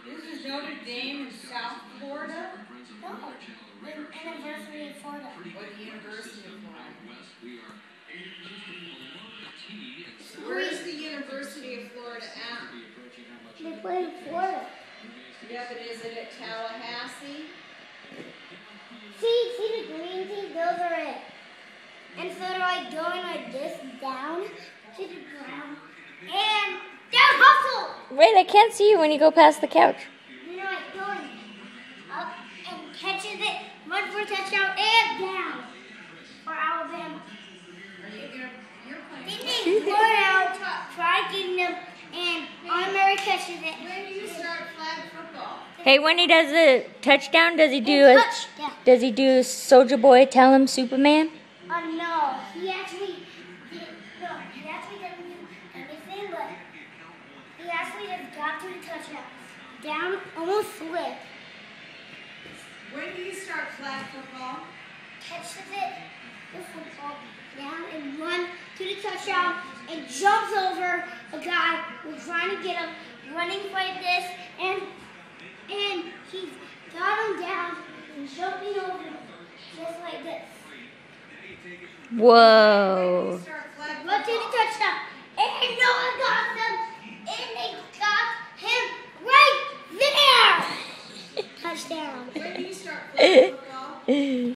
This is Notre Dame in South Florida? No, the University of Florida. Or the University of Florida? Where's the University of Florida at? They play in Florida. Yeah, but is it at Tallahassee? See the green thing? Those are it. And so they're like going like this down to the ground. And down hustle! Wait, I can't see you when you go past the couch. They're like going up and catches it, run for a touchdown, and down. For Alabama. They blow it out, try getting them, and Murray catches it. When do you start flag football? Hey, when he does a touchdown, does he do Touchdown. Does he do Soldier Boy tell him Superman? No, he actually doesn't do anything, but he actually just got to the touchdown. Down, almost slipped. When do you start flag football? Catches it, the football, down and run to the touchdown and jumps over a guy who's trying to get him, running like this, and he's got him down and jumping over him just like this. Whoa.